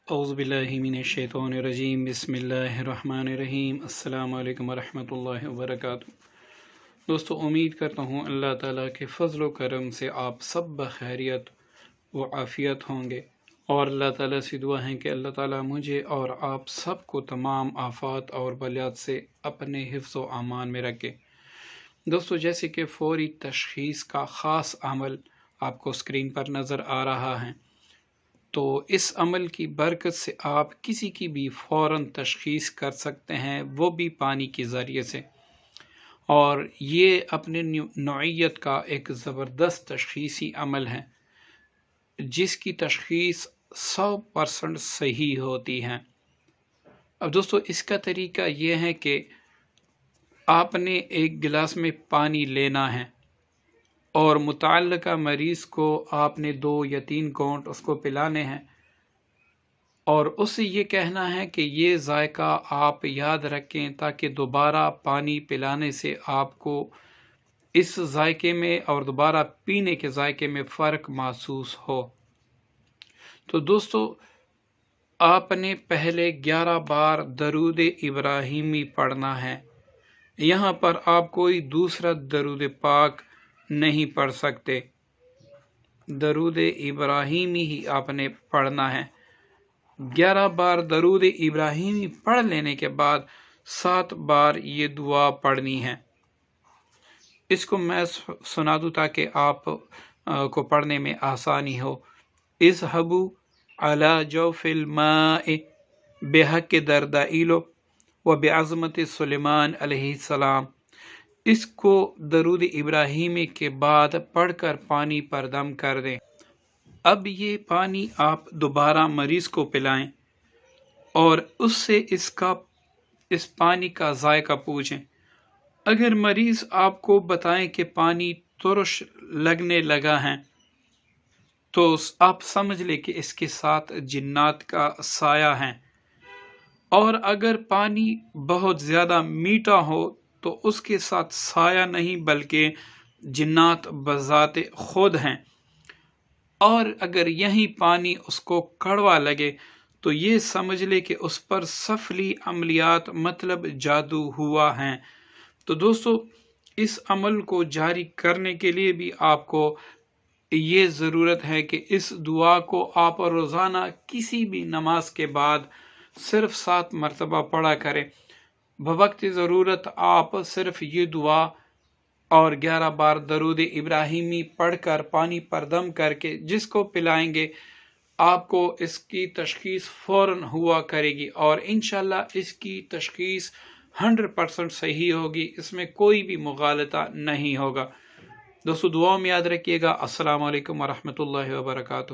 औज़ुबिल्लाहि मिनश्शैतानिर्रजीम बिस्मिल्लाहिर्रहमानिर्रहीम अस्सलामु अलैकुम वरहमतुल्लाहि वबरकातुहू। दोस्तों, उम्मीद करता हूँ अल्लाह ताला के फ़ज़ल व करम से आप सब बखैरियत व आफ़ियत होंगे, और अल्लाह ताला से दुआ है कि अल्लाह ताला मुझे और आप सब को तमाम आफ़ात और बलियात से अपने हिफ्ज़ व अमान में रखे। दोस्तों, जैसे कि फ़ौरी तशख़ीस का ख़ास अमल आपको स्क्रीन पर नज़र आ रहा है, तो इस अमल की बरकत से आप किसी की भी फ़ौरन तशख़ीस कर सकते हैं, वो भी पानी के ज़रिए से। और ये अपने नौइयत का एक ज़बरदस्त तशख़ीसी अमल है जिसकी तशख़ीस 100% सही होती है। अब दोस्तों, इसका तरीका ये है कि आपने एक गिलास में पानी लेना है और मुतअल्लिक़ा मरीज़ को आपने 2 या 3 घूंट उसको पिलाने हैं, और उससे ये कहना है कि ये जायका आप याद रखें ताकि दोबारा पानी पिलाने से आपको इस जायके में और दोबारा पीने के जायके में फ़र्क महसूस हो। तो दोस्तों, आपने पहले 11 बार दरूद इब्राहिमी पढ़ना है। यहाँ पर आप कोई दूसरा दरूद पाक नहीं पढ़ सकते, दरूद इब्राहिमी ही आपने पढ़ना है। 11 बार दरूद इब्राहिमी पढ़ लेने के बाद 7 बार ये दुआ पढ़नी है। इसको मैं सुना दूँ ताकि आप को पढ़ने में आसानी हो। इज़हबू अला जौफिल माए बेहक दरदाइलो व बेअज़मत सुलेमान अलैहिस्सलाम। इसको दरूद इब्राहिमी के बाद पढ़कर पानी पर दम कर दें। अब ये पानी आप दोबारा मरीज़ को पिलाएं और उससे इस पानी का जायका पूछें। अगर मरीज़ आपको बताएं कि पानी तुरश लगने लगा है, तो आप समझ लें कि इसके साथ जिन्नात का साया है। और अगर पानी बहुत ज़्यादा मीठा हो तो उसके साथ साया नहीं बल्कि जिन्नात बज़ाते खुद हैं। और अगर यही पानी उसको कड़वा लगे तो ये समझ ले कि उस पर सफली अमलियात मतलब जादू हुआ है। तो दोस्तों, इस अमल को जारी करने के लिए भी आपको ये ज़रूरत है कि इस दुआ को आप रोज़ाना किसी भी नमाज के बाद सिर्फ 7 मरतबा पढ़ा करें। बवक्त ज़रूरत आप सिर्फ ये दुआ और 11 बार दरूद इब्राहिमी पढ़कर पानी पर दम करके जिसको पिलाएंगे, आपको इसकी तशख़ीस फ़ौरन हुआ करेगी और इंशाअल्लाह इसकी तशख़ीस 100% सही होगी। इसमें कोई भी मुग़ालता नहीं होगा। दोस्तों, दुआओं में याद रखिएगा। अस्सलामु अलैकुम वरहमतुल्लाहि वबरकातुहू।